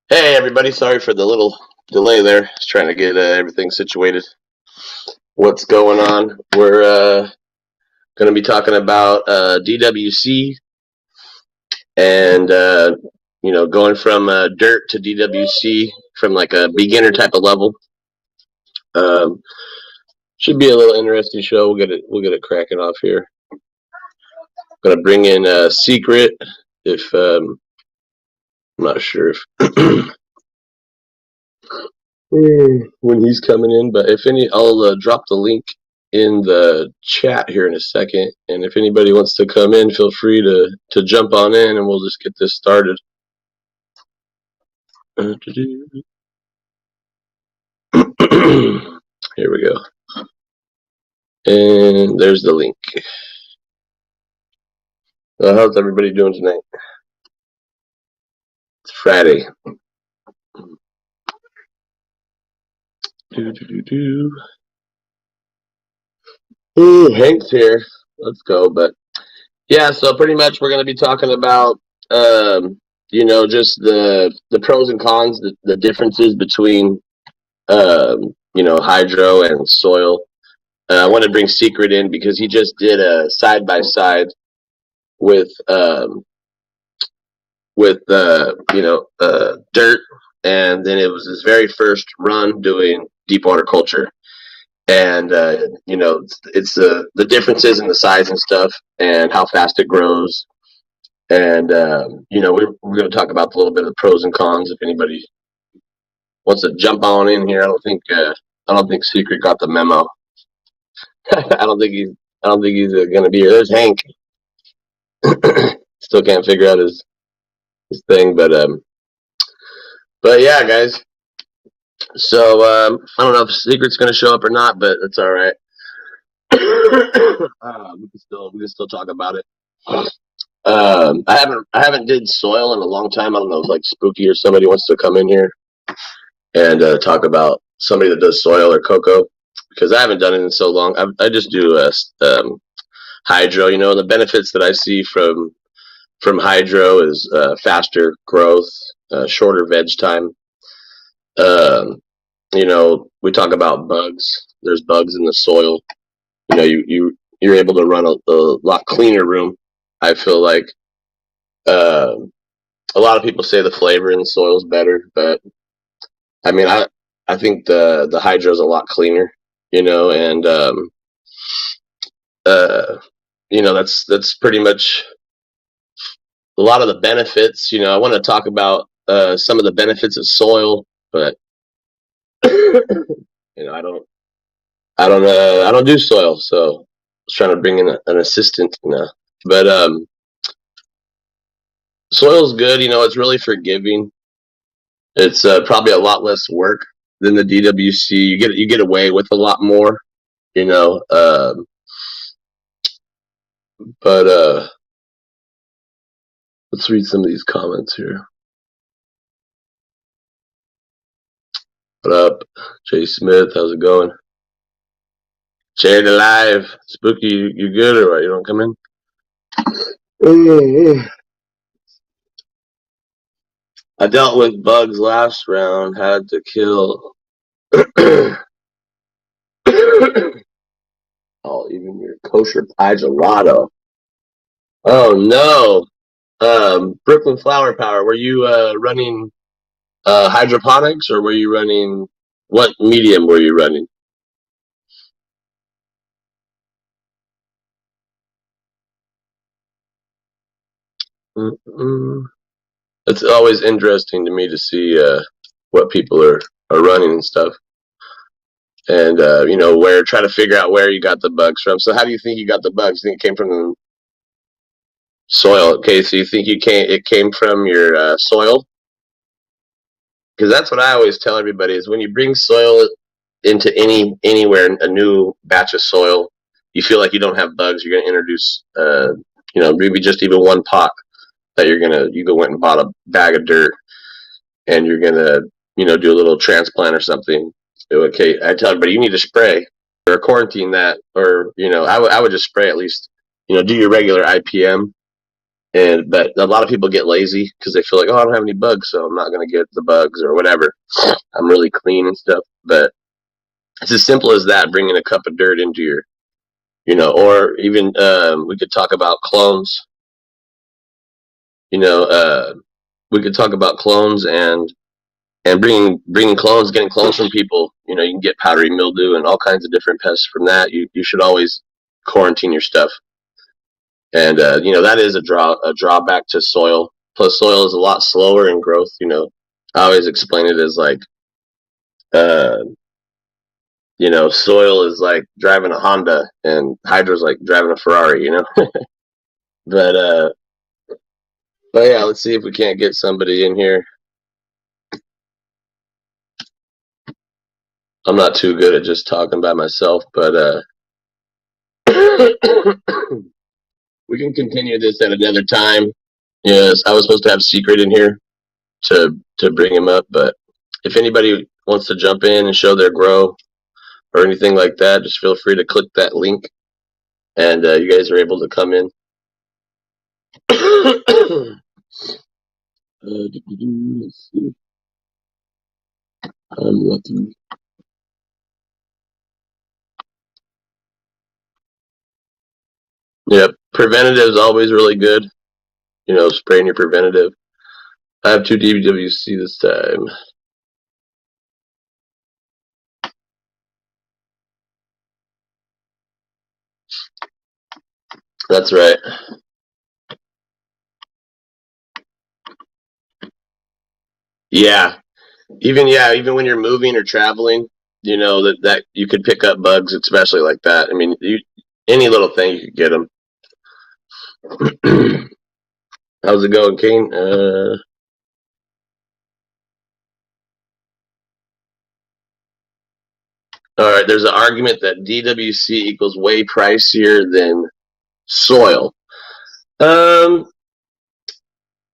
Hey everybody, sorry for the little delay there. Just trying to get everything situated. What's going on? We're going to be talking about DWC and going from dirt to DWC from like a beginner type of level. Um, should be a little interesting show. We'll get it cracking off here. Going to bring in Secret if I'm not sure if when he's coming in. But if any, I'll drop the link in the chat here in a second. And if anybody wants to come in, feel free to jump on in, and we'll just get this started. Here we go. And there's the link. How's everybody doing tonight? It's Friday. Ooh, Hank's here. Let's go. But yeah, so pretty much we're going to be talking about, just the pros and cons, the differences between, hydro and soil. I want to bring Secret in because he just did a side by side with dirt, and then it was his very first run doing deep water culture. And it's the differences in the size and stuff, and how fast it grows. And we're going to talk about a little bit of the pros and cons. If anybody wants to jump on in here, I don't think Secret got the memo. I don't think he's going to be here. There's Hank. Still can't figure out his thing, but yeah, guys. So I don't know if Secret's going to show up or not, but it's all right. We can still talk about it. I haven't did soil in a long time. I don't know if like Spooky or somebody wants to come in here and talk about somebody that does soil or cocoa, because I haven't done it in so long. I just do hydro. The benefits that I see from hydro is faster growth, shorter veg time. We talk about bugs. There's bugs in the soil. You're able to run a lot cleaner room. I feel like uh, a lot of people say the flavor in the soil is better, but I mean, I think the hydro is a lot cleaner. And uh, that's pretty much a lot of the benefits. I want to talk about some of the benefits of soil, but I don't do soil, so I was trying to bring in an assistant. But soil's good. It's really forgiving. It's probably a lot less work than the DWC. You get away with a lot more. You know, but let's read some of these comments here. What up, Jay Smith? How's it going? Jay alive. Spooky, you good or what? You don't come in? I dealt with bugs last round. Had to kill. Oh, even your kosher pie gelato. Oh no. Brooklyn Flower Power. Were you running hydroponics, or were you running, what medium were you running? Mm-mm. It's always interesting to me to see what people are running and stuff, and where try to figure out where you got the bugs from. So how do you think you got the bugs? You think it came from the soil? Okay, so you think it came from your soil? Because that's what I always tell everybody is when you bring soil into anywhere, a new batch of soil, you feel like you don't have bugs. You're going to introduce maybe just even one pot that you go went and bought a bag of dirt, and you're gonna do a little transplant or something. Okay, I tell everybody you need to spray or quarantine that, or I would just spray at least. Do your regular IPM, But a lot of people get lazy because they feel like, oh, I don't have any bugs, so I'm not going to get the bugs or whatever. I'm really clean and stuff. But it's as simple as that, bringing a cup of dirt into your, or even we could talk about clones. You know, we could talk about clones and bringing clones, getting clones from people. You can get powdery mildew and all kinds of different pests from that. You should always quarantine your stuff. And that is a drawback to soil. Plus, soil is a lot slower in growth. I always explain it as like, uh, soil is like driving a Honda, and hydro's like driving a Ferrari. But but yeah, let's see if we can't get somebody in here. I'm not too good at just talking by myself, but we can continue this at another time. Yes, I was supposed to have Secret in here to bring him up, but if anybody wants to jump in and show their grow or anything like that, just feel free to click that link, and you guys are able to come in. Let's see. I'm looking. Yep, preventative is always really good. Spraying your preventative. I have 2 DWC this time. That's right. Yeah. Even when you're moving or traveling, that you could pick up bugs, especially like that. I mean, any little thing you could get them. How's it going, Kane? All right. There's an argument that DWC equals way pricier than soil. Well,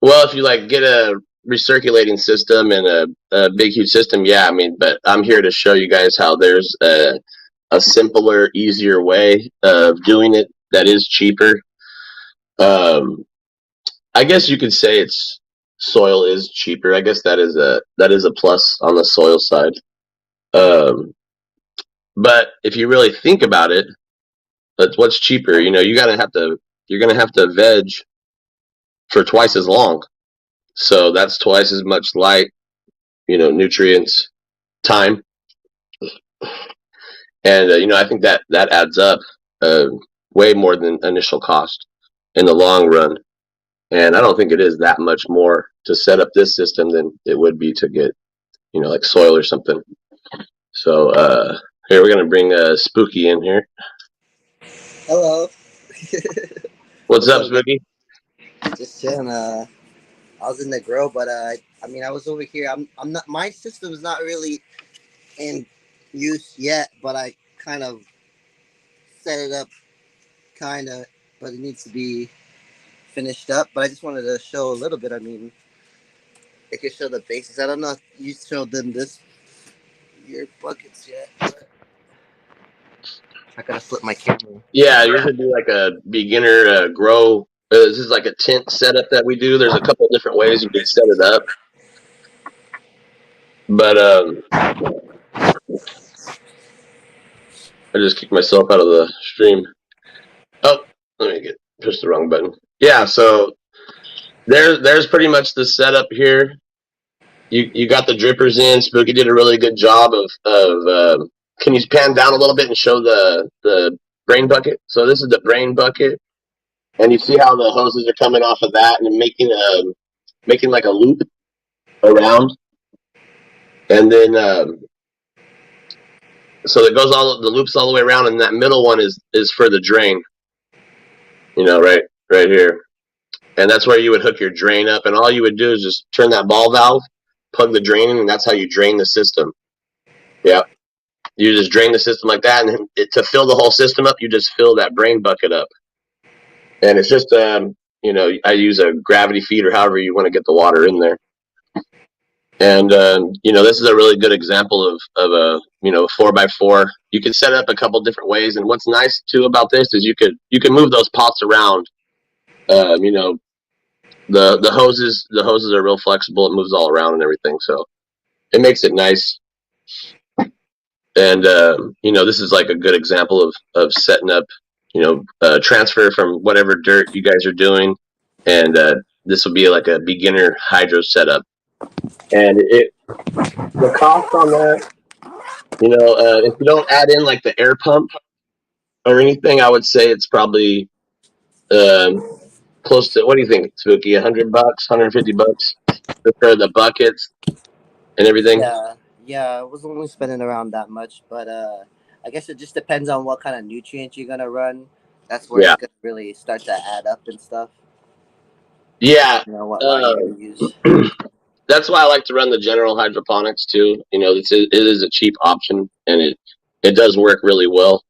if you like get a recirculating system and a big huge system, yeah. I mean, but I'm here to show you guys how there's a simpler, easier way of doing it that is cheaper. Um, I guess you could say it's soil is cheaper. I guess that is a plus on the soil side. Um, but if you really think about it, that's what's cheaper. You're gonna have to veg for twice as long. So that's twice as much light, nutrients, time, and I think that adds up uh, way more than initial cost in the long run. And I don't think it is that much more to set up this system than it would be to get, like soil or something. So here we're gonna bring Spooky in here. Hello. What's What's up, up, man? Spooky? Just chilling. I was in the grill, but I mean, I was over here. I'm not. My system is not really in use yet, but I kind of set it up, kind of. But it needs to be finished up. But I just wanted to show a little bit. I mean, it could show the basics. I don't know if you showed them your buckets yet. I gotta flip my camera. Yeah, yours would be like a beginner grow. This is like a tent setup that we do. There's a couple different ways you can set it up, but I just kicked myself out of the stream. Oh, let me push the wrong button. Yeah, so there's pretty much the setup here. You got the drippers in. Spooky did a really good job of. Can you pan down a little bit and show the brain bucket? So this is the brain bucket, and you see how the hoses are coming off of that and making like a loop around, and then so it goes all the loops all the way around, and that middle one is for the drain. Right here. And that's where you would hook your drain up, and all you would do is just turn that ball valve, plug the drain in, and that's how you drain the system. Yeah, you just drain the system like that, and to fill the whole system up, you just fill that brain bucket up, and it's just I use a gravity feed or however you want to get the water in there. And this is a really good example of a 4x4. You can set it up a couple different ways, and what's nice too about this is you can move those pots around. The hoses are real flexible. It moves all around and everything, so it makes it nice. And this is like a good example of setting up, transfer from whatever dirt you guys are doing, and this will be like a beginner hydro setup. And the cost on that, if you don't add in like the air pump or anything, I would say it's probably um, close to, what do you think, Spooky? $100, $150 for the buckets and everything. Yeah, yeah. I was only spending around that much, but I guess it just depends on what kind of nutrients you're gonna run. That's where Yeah, it's gonna really start to add up and stuff. yeah. You know what line you're Uh, gonna use. that's why I like to run the general hydroponics too. It is a cheap option, and it does work really well.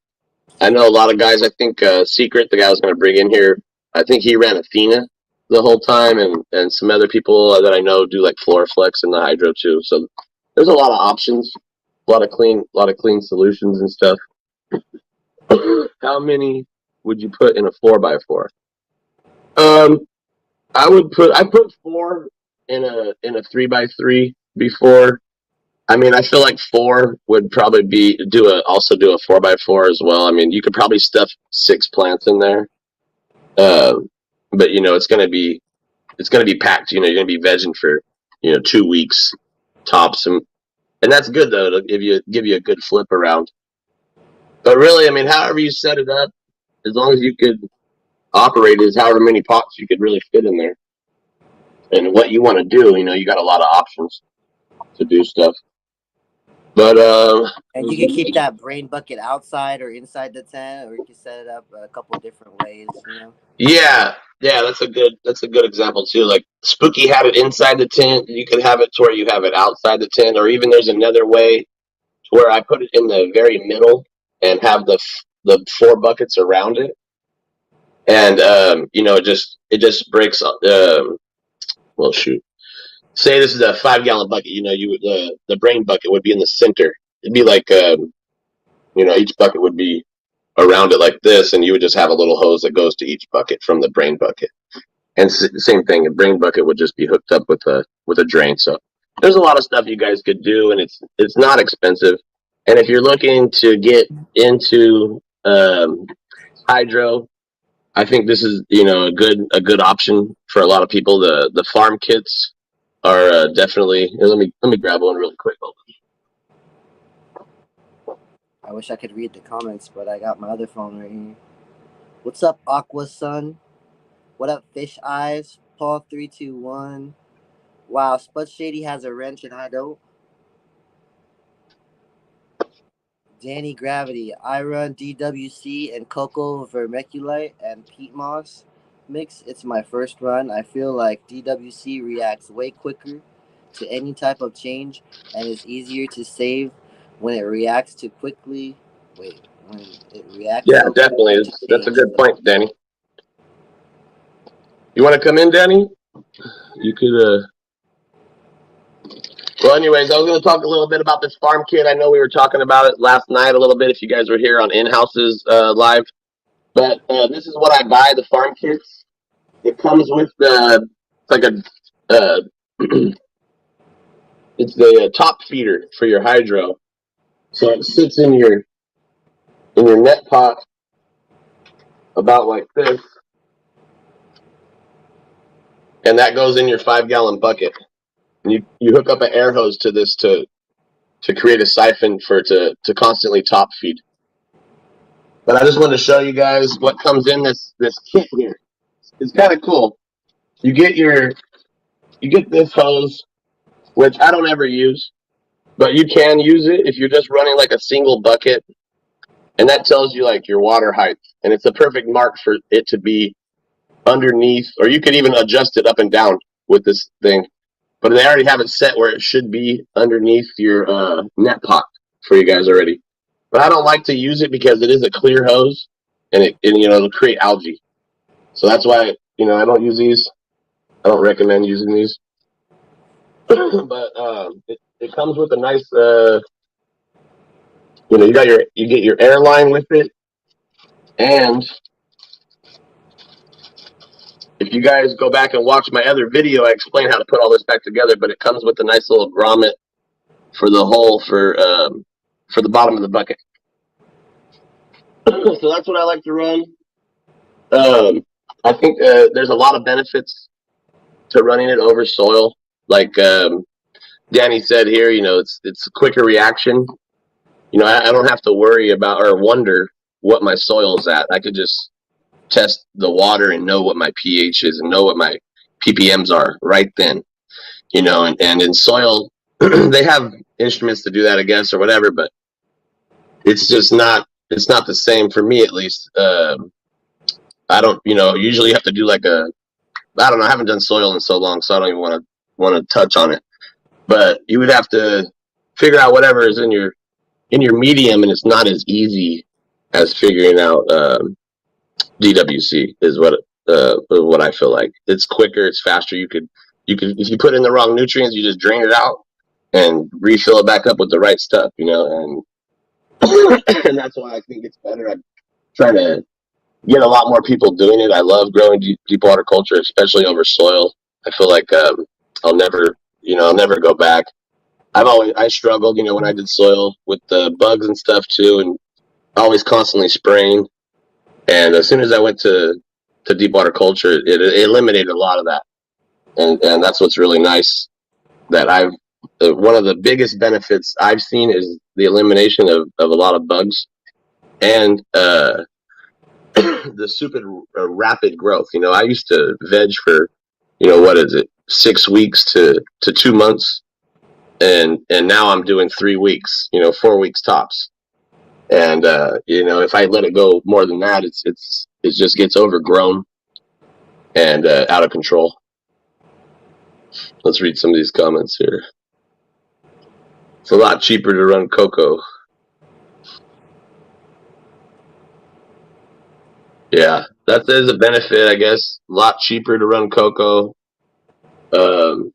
I know a lot of guys. I think Secret, the guy I was going to bring in here, I think he ran Athena the whole time, and some other people that I know do like Floraflex and the hydro too. So there's a lot of options, a lot of clean solutions and stuff. How many would you put in a 4x4? Um, I put four in a 3x3 before. I mean, I feel like four would probably also do a 4x4 as well. I mean, you could probably stuff 6 plants in there, uh, but it's gonna be packed. You're gonna be vegging for 2 weeks tops, and that's good though to give you a good flip around. But really, I mean, however you set it up, as long as you could operate is however many pots you could really fit in there, and what you want to do. You got a lot of options to do stuff. But And you can keep that brain bucket outside or inside the tent, or you can set it up a couple different ways. You know. yeah, yeah, that's a good example too. Like Spooky had it inside the tent. You could have it to where you have it outside the tent, or even there's another way to where I put it in the very middle and have the four buckets around it, and it just breaks. Well, shoot. Say this is a 5 gallon bucket. The brain bucket would be in the center. It'd be like each bucket would be around it like this, and you would just have a little hose that goes to each bucket from the brain bucket. And same thing, a brain bucket would just be hooked up with a drain. So there's a lot of stuff you guys could do, and it's not expensive. And if you're looking to get into hydro, I think this is a good option for a lot of people. The farm kits are definitely. Let me grab one really quick. I wish I could read the comments, but I got my other phone right here. What's up, Aqua Sun? What up, Fish Eyes? Paul321. Wow, Spud Shady has a wrench and I don't. Danny Gravity. I run DWC and Cocoa Vermiculite and peat moss mix. It's my first run. I feel like DWC reacts way quicker to any type of change and is easier to save when it reacts to quickly. Wait, when it reacts Yeah, so definitely. quickly to That's a change. good point, Danny. You want to come in, Danny? You could. Well, anyways, I was going to talk a little bit about this farm kit. I know we were talking about it last night a little bit. If you guys were here on In Houses live, but this is what I buy. The farm kits. It comes with it's like uh, it's the top feeder for your hydro. So it sits in your net pot about like this, and that goes in your 5 gallon bucket. And you hook up an air hose to this to create a siphon to constantly top feed. But I just wanted to show you guys what comes in this kit here. It's kind of cool. You get this hose, which I don't ever use, but you can use it if you're just running like a single bucket, and that tells you like your water height, and it's a perfect mark for it to be underneath, or you could even adjust it up and down with this thing. But they already have it set where it should be underneath your net pot for you guys already. But I don't like to use it because it is a clear hose, and it'll create algae. So that's why I don't use these. I don't recommend using these. But it comes with a nice you get your airline with it, and if you guys go back and watch my other video, I explain how to put all this back together. But it comes with a nice little grommet for the hole for the bottom of the bucket. So that's what I like to run. I think there's a lot of benefits to running it over soil. Like Danny said here, it's a quicker reaction. I don't have to worry about or wonder what my soil's at. I could just test the water and know what my pH is and know what my ppms are right then. And in soil, they have instruments to do that, I guess, or whatever, but it's just not. It's not the same for me, at least. I don't, usually you have to do like I don't know. I haven't done soil in so long, so I don't even want to touch on it. But you would have to figure out whatever is in your medium, and it's not as easy as figuring out DWC is what I feel like. It's quicker, it's faster. You could if you put in the wrong nutrients, you just drain it out and refill it back up with the right stuff, and and that's why I think it's better. I'm trying to get a lot more people doing it. I love growing deep water culture, especially over soil. I feel like I'll never go back. I struggled, when I did soil with the bugs and stuff too, and always constantly spraying. And as soon as I went to deep water culture, it eliminated a lot of that. And that's what's really nice that one of the biggest benefits I've seen is the elimination of a lot of bugs and the super rapid growth. I used to veg for, what is it, 6 weeks to 2 months, and now I'm doing 3 weeks, 4 weeks tops. And if I let it go more than that, it just gets overgrown and out of control. Let's read some of these comments here. It's a lot cheaper to run cocoa. Yeah, that is a benefit, I guess. A lot cheaper to run cocoa,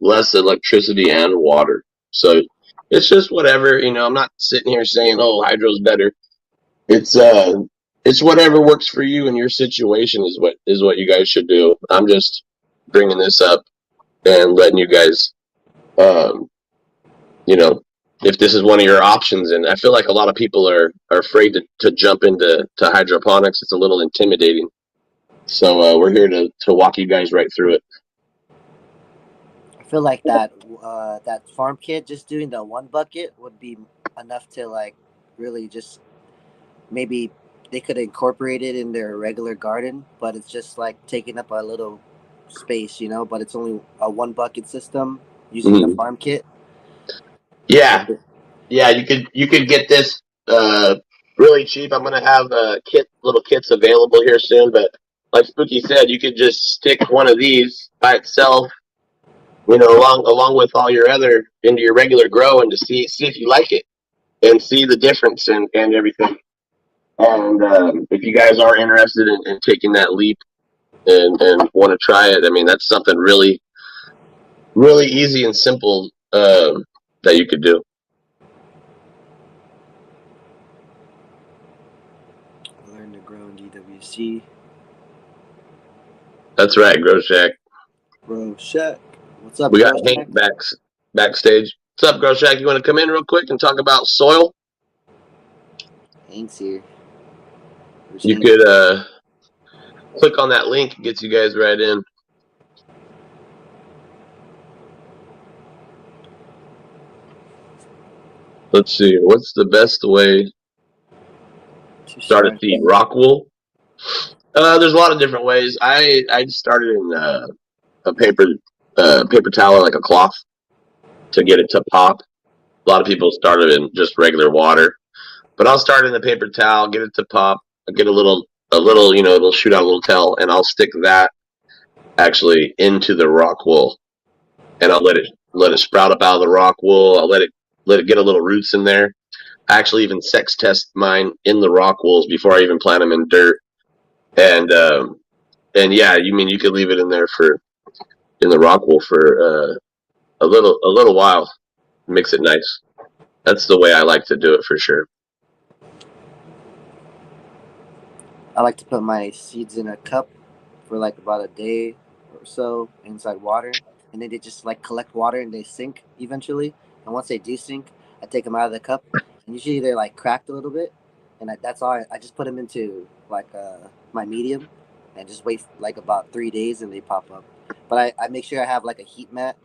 less electricity and water. So it's just whatever, I'm not sitting here saying, oh, hydro's better. It's whatever works for you and your situation is what you guys should do. I'm just bringing this up and letting you guys, if this is one of your options. And I feel like a lot of people are afraid to jump into hydroponics. It's a little intimidating. So we're here to walk you guys right through it. I feel like that farm kit just doing the one bucket would be enough to like really just maybe they could incorporate it in their regular garden, but it's just like taking up a little space, but it's only a one bucket system using the farm kit. Yeah. Yeah, you could get this really cheap. I'm gonna have little kits available here soon, but like Spooky said, you could just stick one of these by itself, along with all your other into your regular grow, and to see if you like it and see the difference and everything. And if you guys are interested in taking that leap and want to try it, I mean that's something really, really easy and simple that you could do. Learn to grow in DWC. That's right, Grow Shack. Grow Shack. What's up, We got Hank backstage. What's up, Grow Shack? You want to come in real quick and talk about soil? Hank's here. You could click on that link. It gets you guys right in. Let's see. What's the best way to start a seed? Rockwool? There's a lot of different ways. I started in a paper towel, like a cloth, to get it to pop. A lot of people started in just regular water, but I'll start in the paper towel, get it to pop. I'll get a little, it'll shoot out a little tail, and I'll stick that actually into the rock wool, and I'll let it sprout up out of the rock wool. I'll let it get a little roots in there. I actually even sex test mine in the rock wools before I even plant them in dirt. And yeah, you could leave it in there in the rock wool for a little while, mix it nice. That's the way I like to do it for sure. I like to put my seeds in a cup for like about a day or so inside water, and then they just like collect water and they sink eventually. And once they do sink, I take them out of the cup, and usually they're like cracked a little bit, and that's all. I just put them into like my medium, and just wait like about 3 days, and they pop up. But I make sure I have like a heat mat,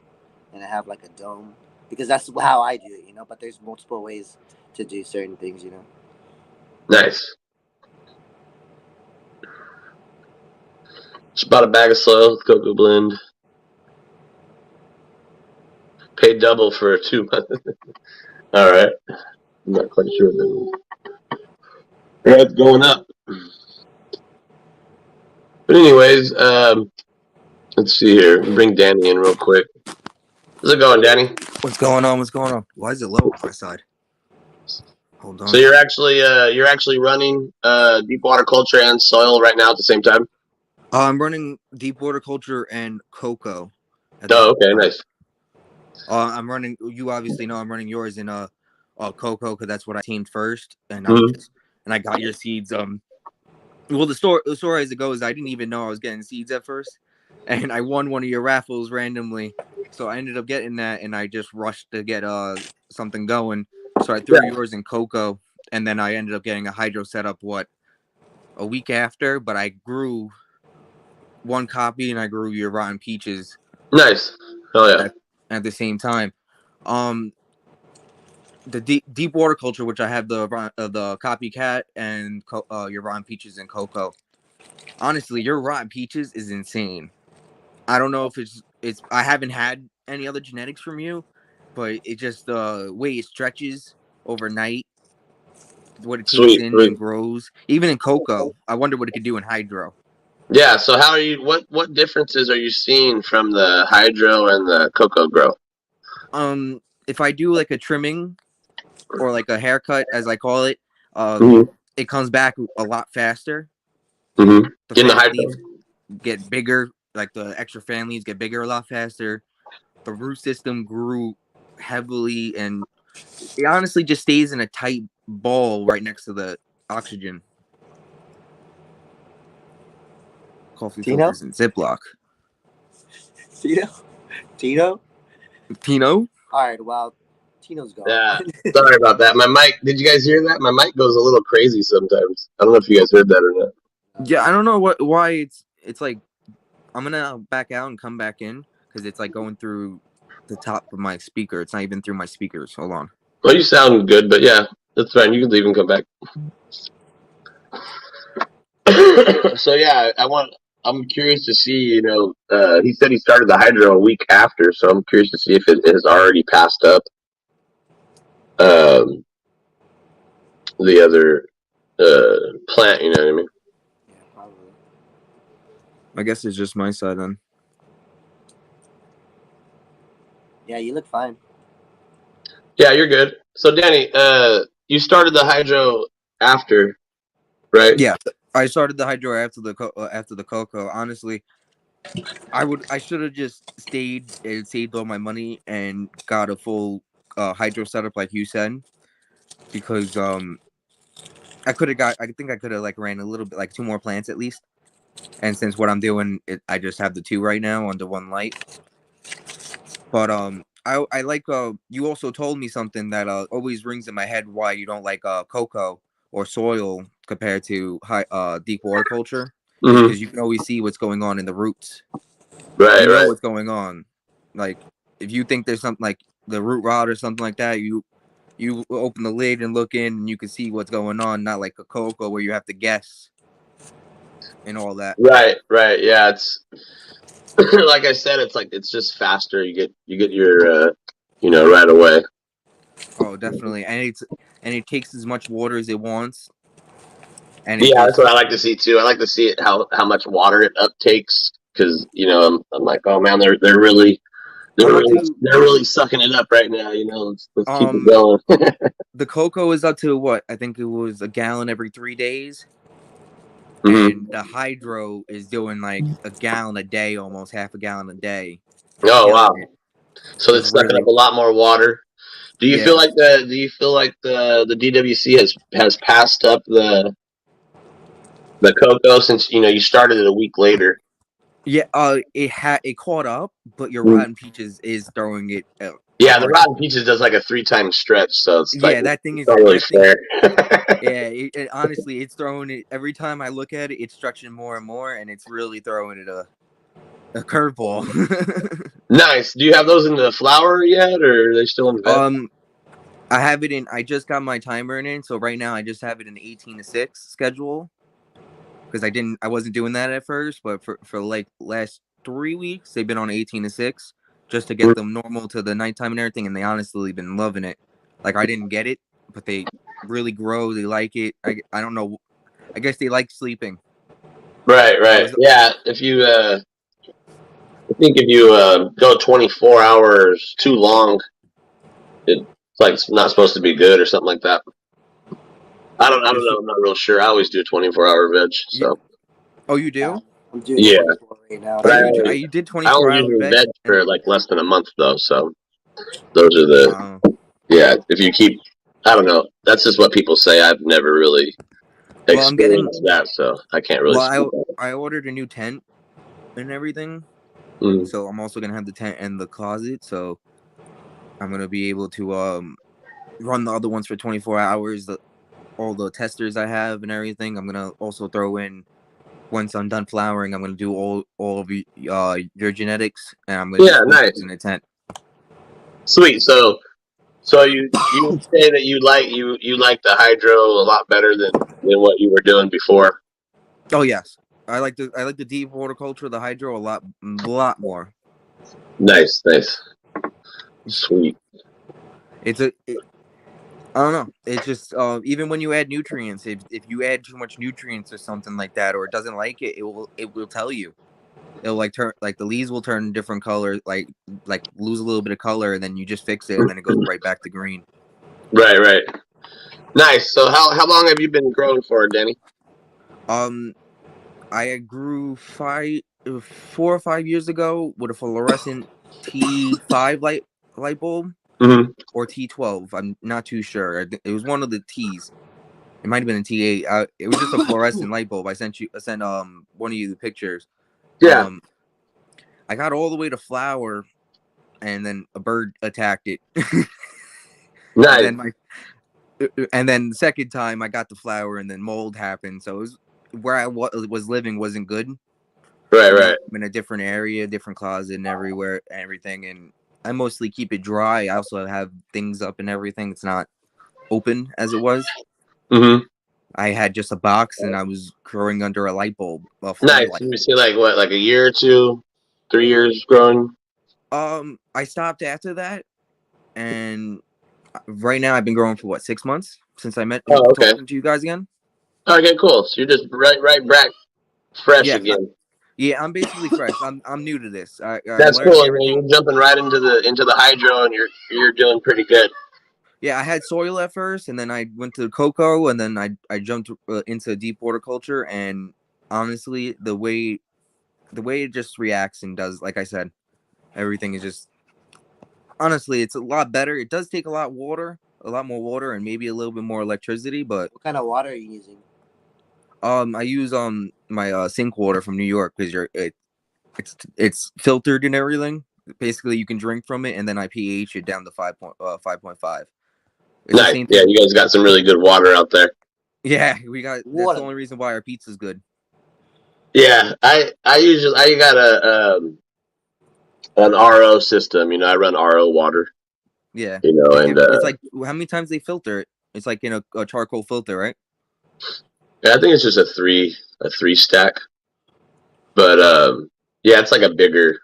and I have like a dome because that's how I do it, you know. But there's multiple ways to do certain things, you know. Nice. Just bought a bag of soil, cocoa blend. Paid double for 2 months. All right. I'm not quite sure what that means. Yeah, it's going up. But anyways, let's see here. Bring Danny in real quick. How's it going, Danny? What's going on? What's going on? Why is it low on my side? Hold So on. you're actually running deep water culture and soil right now at the same time? I'm running deep water culture and cocoa at the Oh, same okay, time. nice. I'm running. You obviously know I'm running yours in cocoa because that's what I teamed first, and Mm-hmm. I got your seeds. Well, the story as it goes, I didn't even know I was getting seeds at first, and I won one of your raffles randomly, so I ended up getting that, and I just rushed to get something going. So I threw yours in cocoa, and then I ended up getting a hydro setup a week after, but I grew one copy and I grew your rotten peaches. Nice. Oh yeah. At the same time. The deep water culture, which I have the copycat and your rotten peaches and cocoa. Honestly, your rotten peaches is insane. I don't know if it's I haven't had any other genetics from you, but it just the way it stretches overnight, what it takes Sweet, in sweet. and grows. Even in cocoa, I wonder what it could do in hydro. Yeah, so how are you what differences are you seeing from the hydro and the cocoa grow? If I do like a trimming or like a haircut, as I call it, Mm-hmm. it comes back a lot faster. Mm-hmm. The In the fan hydro? leaves get bigger, like the extra fan leaves get bigger a lot faster. The root system grew heavily, and it honestly just stays in a tight ball right next to the oxygen. Coffee Tino, filters in Ziploc. Tino, Tino. Tino? All right, well, Tino's gone. Yeah. Sorry about that. My mic, did you guys hear that? My mic goes a little crazy sometimes. I don't know if you guys heard that or not. Yeah, I don't know why it's like I'm gonna back out and come back in because it's like going through the top of my speaker. It's not even through my speakers. Hold on. Well, you sound good, but yeah, that's fine. You can leave and come back. So yeah, I'm curious to see. He said he started the hydro a week after, so I'm curious to see if it has already passed up um, the other plant. You know what I mean? Yeah, probably. I guess it's just my side then. Yeah, you look fine. Yeah, you're good. So Danny, you started the hydro after, right? Yeah, I started the hydro after the cocoa. Honestly, I should have just stayed and saved all my money and got a full hydro setup like you said, because I think I could have like ran a little bit like two more plants at least. And since what I'm doing, I just have the two right now under one light. But I like you also told me something that always rings in my head why you don't like cocoa or soil compared to deep water culture is Mm-hmm. because you can always see what's going on in the roots. Right, You know right. what's going on. Like if you think there's something like the root rot or something like that, you open the lid and look in and you can see what's going on, not like a cocoa where you have to guess and all that. Right, right. Yeah, it's like I said, it's just faster. You get your right away. Oh, definitely. And it takes as much water as it wants. And it Yeah, that's just what I like to see too. I like to see it how much water it uptakes because I'm like, oh man, they're really they're I'm up really to they're really sucking it up right now. Let's keep it um going. the cocoa is up to what? I think it was a gallon every 3 days. Mm-hmm. And the hydro is doing like a gallon a day, almost half a gallon a day. It's Oh killing wow! it. So It's it's sucking really up a lot more water. yeah. Do you feel like the DWC has passed up the cocoa since you started it a week later? Yeah, it caught up, but your Mm. rotten peaches is throwing it a Yeah, the hard. Rotten Peaches does like a 3 times stretch, so it's like Yeah, that thing it's is not really that thing. fair. Yeah, honestly, it's throwing it every time I look at it. It's stretching more and more, and it's really throwing it a curveball. Nice. Do you have those in the flower yet, or are they still in veg? I have it in. I just got my timer in, so right now I just have it in 18 to 6 schedule because I wasn't doing that at first, but for like last 3 weeks they've been on 18 to 6 just to get them normal to the nighttime and everything, and they honestly been loving it. Like I didn't get it, but they really grow. They like it. I don't know. I guess they like sleeping. Right, I right. was Yeah, if you I think if you go 24 hours too long, it's like it's not supposed to be good or something like that. I don't know. I'm not real sure. I always do 24-hour veg. Yeah. So Oh, you do? I'm doing yeah, 24 right now. but I did I only 24-hour usually veg, veg and for like less than a month though. So those are the uh, yeah. If you keep, I don't know. That's just what people say. I've never really well, I'm getting experienced that, so I can't really speak on it. I ordered a new tent and everything, Mm. so I'm also gonna have the tent and the closet, so I'm gonna be able to run the other ones for 24 hours. All the testers I have and everything. I'm gonna also throw in once I'm done flowering. I'm gonna do all of your genetics, and I'm gonna Yeah, just put those nice, in a tent. sweet. So you would say that you like the hydro a lot better than what you were doing before. Oh yes, I like the deep horticulture, the hydro a lot more. Nice, nice, sweet. It's I don't know. It's just even when you add nutrients, if you add too much nutrients or something like that, or it doesn't like it, it will tell you. It'll like turn like the leaves will turn different colors, like lose a little bit of color, and then you just fix it, and then it goes right back to green. Right, right. Nice. So how long have you been growing for, Danny? Um, I grew 4 or 5 years ago with a fluorescent T5 light bulb Hmm. or T12. I'm not too sure. It was one of the T's. It might have been a T8. It was just a fluorescent light bulb. I sent one of you the pictures. Yeah. Um, I got all the way to flower, and then a bird attacked it. and Nice. then my and then the second time I got the flower, and then mold happened. So it was where I was living wasn't good. Right, I'm right. in a different area, different closet, and everything. And I mostly keep it dry. I also have things up and everything. It's not open as it was. Hmm. I had just a box, and I was growing under a light bulb, a Nice. floodlight. You see, like what, like a year or two, 3 years growing? I stopped after that, and right now I've been growing for what 6 months since I met Oh, okay. talking to you guys again. Okay, cool. So you're just right back fresh Yes, again. yeah, I'm basically fresh. I'm new to this. I'm That's learning cool. And then everything. you're jumping right into the hydro, and you're doing pretty good. Yeah, I had soil at first, and then I went to cocoa, and then I jumped into deep water culture. And honestly, the way it just reacts and does, like I said, everything is just honestly, it's a lot better. It does take a lot more water, and maybe a little bit more electricity. But What kind of water are you using? I use my sink water from New York because it's filtered and everything. Basically, you can drink from it, and then I pH it down to 5.5. It's the Nice. same Yeah, thing. you guys got some really good water out there. Yeah, we got. That's the Water. only reason why our pizza's good. Yeah, I got a an RO system. You know, I run RO water. Yeah, You know, and it's like how many times they filter it? It's like in a charcoal filter, right? yeah, I think it's just a three stack. But yeah, it's like a bigger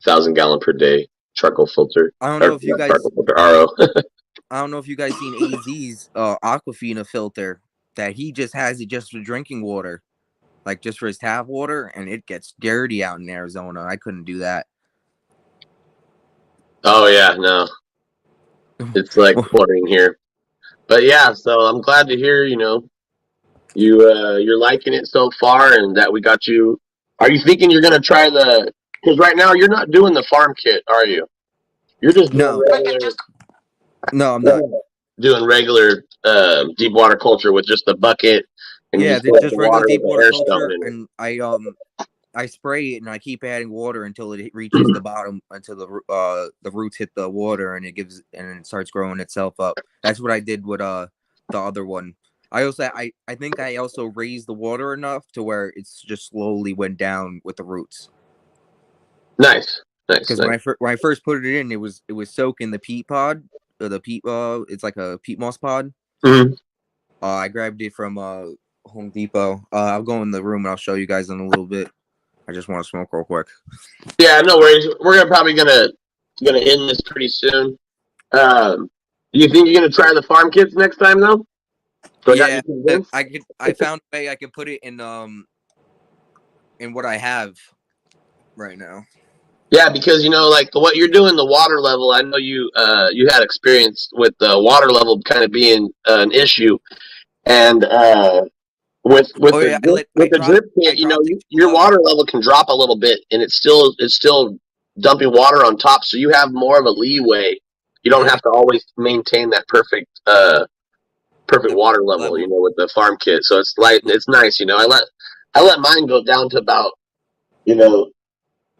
1,000 gallon per day charcoal filter I don't or know if you not guys. charcoal filter RO. I don't know if you guys seen AZ's Aquafina filter that he just has it just for drinking water, like just for his tap water, and it gets dirty out in Arizona. I couldn't do that. Oh yeah, no, it's like pouring here. But yeah, so I'm glad to hear. You know, you're liking it so far, and that we got you. Are you thinking you're gonna try the? Because right now you're not doing the farm kit, are you? You're just doing No, regular. no, I'm You're not. not doing regular deep water culture with just the bucket, and you Yeah, just fill up just the regular water with deep the water air stone culture, in it. and I spray it and I keep adding water until it reaches the bottom, until the roots hit the water and it starts growing itself up. That's what I did with the other one. I think I also raised the water enough to where it's just slowly went down with the roots. Nice. Because when I first put it in, it was soaking the peat pod, it's like a peat moss pod. Mm-hmm. I grabbed it from Home Depot. I'll go in the room and I'll show you guys in a little bit. I just want to smoke real quick. Yeah, no worries. We're probably gonna end this pretty soon. Do you think you're gonna try the farm kits next time though? So yeah, I found a way I can put it in what I have right now. Yeah, because like what you're doing, the water level. I know you had experience with the water level kind of being an issue, and with the drip kit, your water level can drop a little bit, and it's still dumping water on top, so you have more of a leeway. You don't have to always maintain that perfect water level, with the farm kit. So it's nice. I let mine go down to about,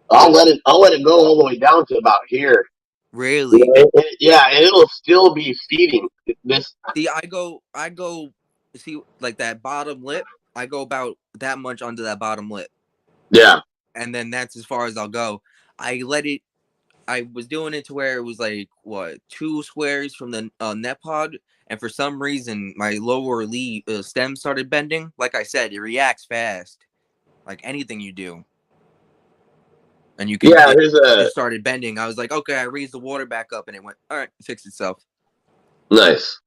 I'll let it go all the way down to about here. Really? Yeah, and it'll still be feeding this. See, I go see like that bottom lip. I go about that much under that bottom lip. Yeah. And then that's as far as I'll go. I was doing it to where it was like 2 squares from the net pod, and for some reason my lower leaf stem started bending. Like I said, it reacts fast, like anything you do. And you can it started bending. I was like, okay, I raised the water back up, and it went all right, it fixed itself. Nice.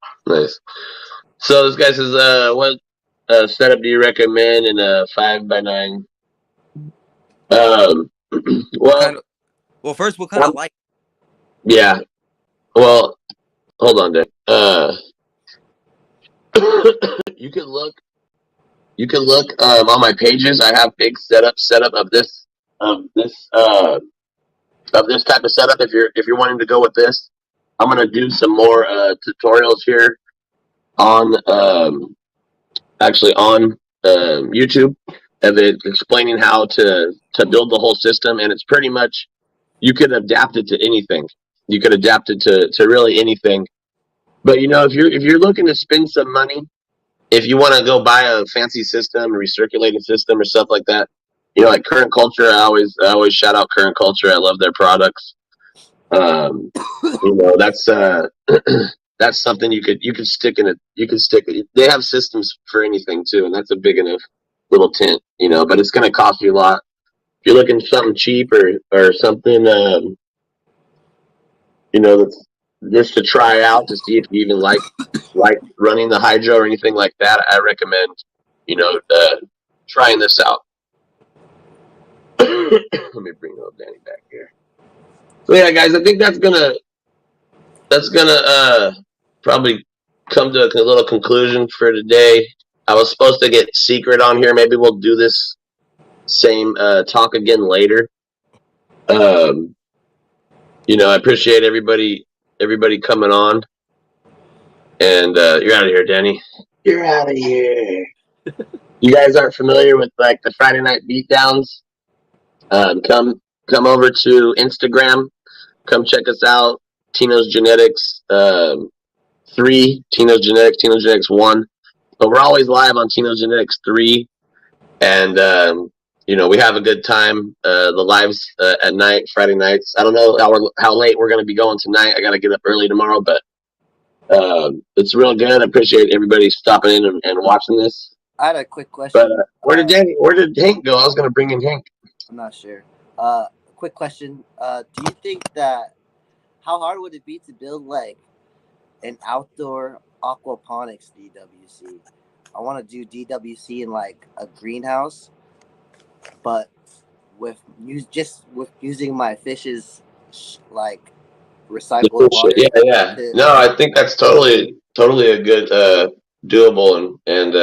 So this guy says, what setup do you recommend in a 5x9? Well, first, what kind of light? Yeah. Well, hold on, Dick. You can look on my pages. I have big setup of this type of setup. If you're wanting to go with this, I'm gonna do some more tutorials here on YouTube of it explaining how to build the whole system, and it's pretty much you could adapt it to anything. You could adapt it to really anything. But if you're looking to spend some money, if you want to go buy a fancy system, a recirculating system, or stuff like that, like Current Culture, I always shout out Current Culture. I love their products. That's that's something you could stick in it. You can stick it. They have systems for anything too, and that's a big enough little tent, but it's going to cost you a lot. If you're looking for something cheap or something, that's just to try out to see if you even like running the hydro or anything like that, I recommend, trying this out. Let me bring old Danny back here. So yeah, guys, I think that's gonna probably come to a little conclusion for today. I was supposed to get Secret on here. Maybe we'll do this same talk again later. I appreciate everybody coming on. And you're out of here, Danny. You're out of here. You guys aren't familiar with like the Friday night beatdowns? Come over to Instagram. Come check us out. Tino's Genetics 3, Tino's Genetics 1. But we're always live on Tino's Genetics 3. And, we have a good time. The lives at night, Friday nights. I don't know how late we're going to be going tonight. I got to get up early tomorrow, but it's real good. I appreciate everybody stopping in and watching this. I had a quick question. But where did Hank go? I was going to bring in Hank. I'm not sure. Quick question. Do you think that how hard would it be to build like an outdoor aquaponics DWC? I want to do DWC in like a greenhouse, but with using my fish's like recycled water. Yeah. No, I think that's totally a good doable and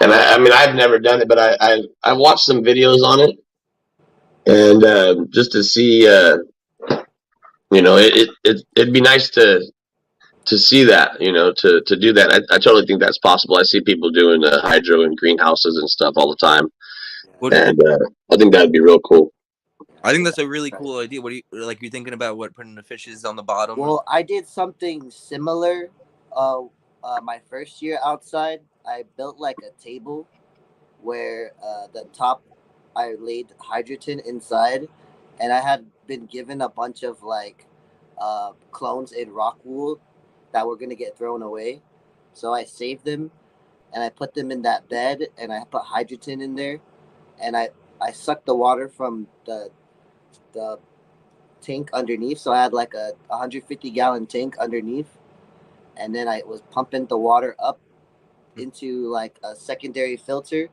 I mean I've never done it, but I've watched some videos on it, and just to see it'd be nice to see that, to do that. I totally think that's possible. I see people doing hydro in greenhouses and stuff all the time. And I think that'd be real cool. I think that's a really cool idea. What do you like? You're thinking about what putting the fishes on the bottom? Well, I did something similar. My first year outside, I built like a table where the top I laid hydrogen inside, and I had been given a bunch of like clones in rockwool that were gonna get thrown away, so I saved them and I put them in that bed and I put hydrogen in there, and I sucked the water from the tank underneath, so I had like a 150-gallon tank underneath, and then I was pumping the water up into like a secondary filter,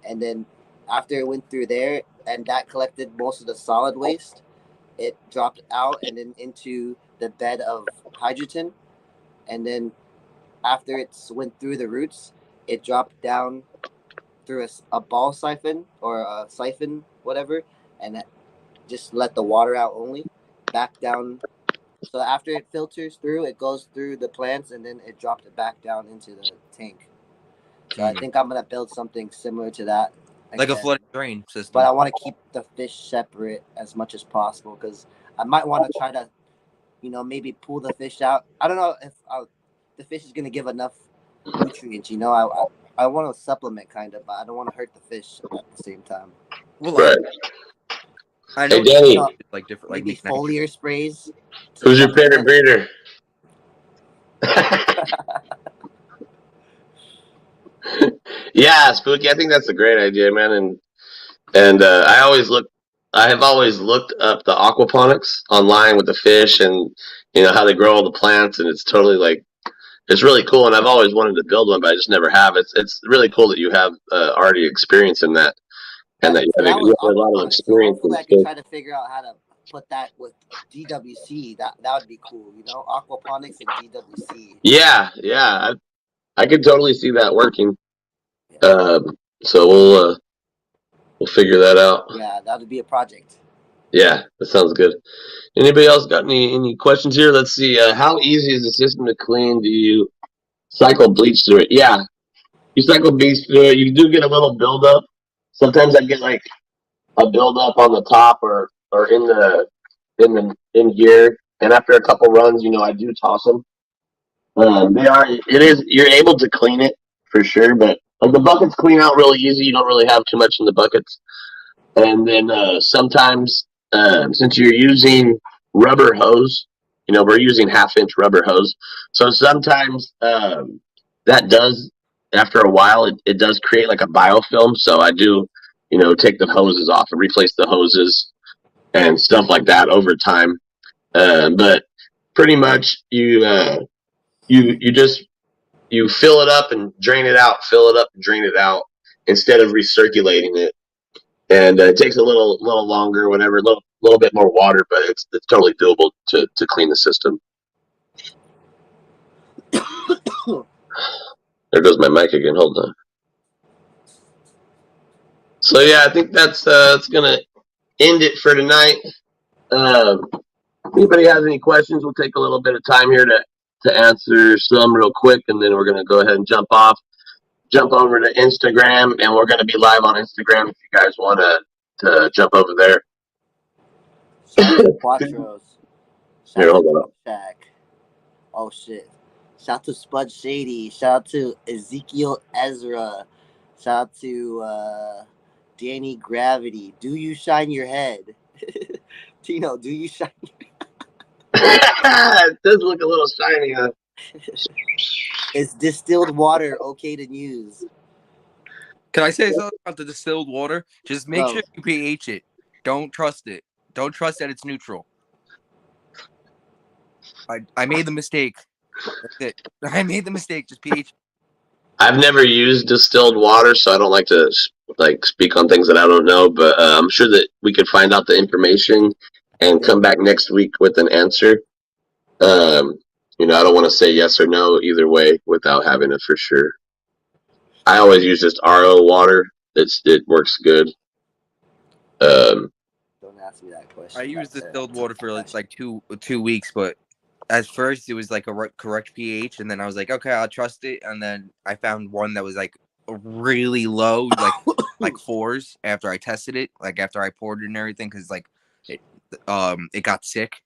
and then after it went through there and that collected most of the solid waste, it dropped out and then into the bed of hydrogen, and then after it went through the roots, it dropped down through a ball siphon or a siphon, whatever, and just let the water out only back down. So after it filters through, it goes through the plants and then it drops it back down into the tank. So I think I'm gonna build something similar to that, like a again. flood drain system. But I want to keep the fish separate as much as possible because I might want to try to, maybe pull the fish out. I don't know if the fish is gonna give enough nutrients. I want to supplement kind of, but I don't want to hurt the fish at the same time. Well, Right. I know Hey, Danny, like different, Maybe like foliar sprays. who's your favorite breeder? Yeah, Spooky. I think that's a great idea, man. And I have always looked up the aquaponics online with the fish and how they grow all the plants, and it's totally like it's really cool. And I've always wanted to build one, but I just never have. It's really cool that you have already experience in that, and that So that you was have a lot of aquaponics. So experience in hopefully I can fish. try to figure out how to put that with DWC. That would be cool. Aquaponics and DWC. Yeah, I could totally see that working. Yeah. So we'll figure that out. Yeah, that would be a project. Yeah, that sounds good. Anybody else got any questions here? Let's see. How easy is the system to clean? Do you cycle bleach through it? Yeah, you cycle bleach through it. You do get a little buildup. Sometimes I get like a buildup on the top or in gear. And after a couple runs, I do toss them. You're able to clean it for sure, but like the buckets clean out really easy. You don't really have too much in the buckets. And then sometimes, since you're using rubber hose, we're using 1/2 inch rubber hose. So sometimes that does, after a while, it does create like a biofilm. So I do, take the hoses off and replace the hoses and stuff like that over time. But pretty much you just you fill it up and drain it out, fill it up and drain it out instead of recirculating it. And it takes a little longer, whatever, a little bit more water, but it's totally doable to clean the system. There goes my mic again. Hold on. So yeah, I think that's gonna end it for tonight. Anybody has any questions? We'll take a little bit of time here to answer some real quick, and then we're gonna go ahead and jump over to Instagram, and we're gonna be live on Instagram if you guys want to jump over there. Shout out to Quattros. Here, hold on. Shack. Oh shit. Shout out to Spud Shady. Shout out to Ezekiel Ezra. Shout out to Danny Gravity. Do you shine your head? Tino, do you shine It does look a little shiny, huh? Is distilled water okay to use? Can I say something about the distilled water? Just make sure you pH it. Don't trust it. Don't trust that it's neutral. I made the mistake. That's it. I made the mistake. Just pH. I've never used distilled water, so I don't like to speak on things that I don't know. But I'm sure that we could find out the information and come back next week with an answer. I don't want to say yes or no either way without having it for sure. I always use just RO water. It works good. Don't ask me that question. I used distilled water for like 2 weeks, but at first it was like a correct pH, and then I was like, okay, I'll trust it, and then I found one that was like really low, like like 4s after I tested it, like after I poured it and everything, because like it got sick.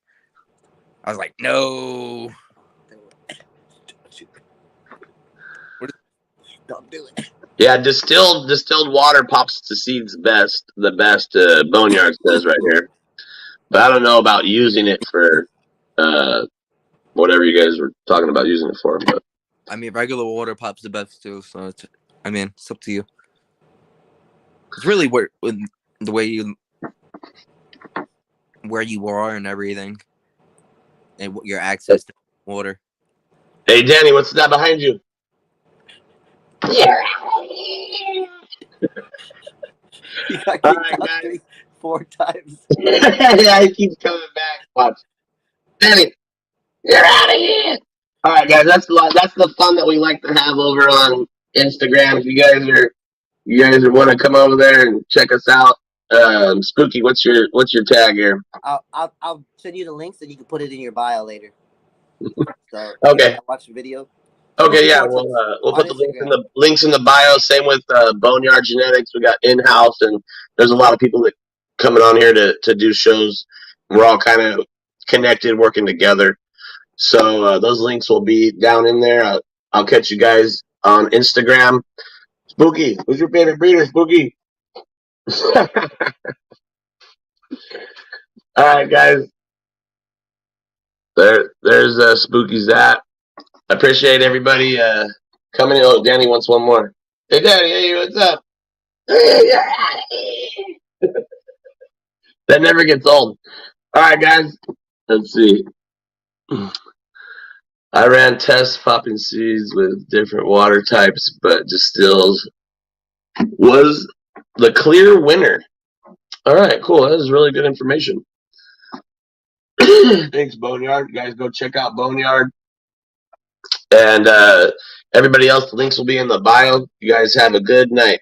I was like, no. Don't do it. Yeah, distilled water pops the seeds best. The best Boneyard says right here. But I don't know about using it for whatever you guys were talking about using it for. But I mean, regular water pops the best too. So it's up to you. It's really the way where you are and everything, and your access to water. Hey, Danny, what's that behind you? Yeah. You got All kicked right, out guys. 4 times. Yeah, he keeps coming back. Watch, Danny, you're out of here. All right, guys, that's the fun that we like to have over on Instagram. If you guys want to come over there and check us out, Spooky, what's your tag here? I'll send you the links and you can put it in your bio later. So Okay. watch the video. Okay, yeah, we'll put the links in the bio. Same with Boneyard Genetics. We got in-house, and there's a lot of people that coming on here to do shows. We're all kind of connected, working together. So those links will be down in there. I'll catch you guys on Instagram. Spooky, who's your favorite breeder, Spooky? All right, guys. There's Spooky's that. I appreciate everybody coming in. Oh, Danny wants one more. Hey, Danny, hey, what's up? That never gets old. All right, guys. Let's see. I ran tests popping seeds with different water types, but distills was the clear winner. All right, cool. That is really good information. Thanks, Boneyard. You guys go check out Boneyard. And everybody else, the links will be in the bio. You guys have a good night.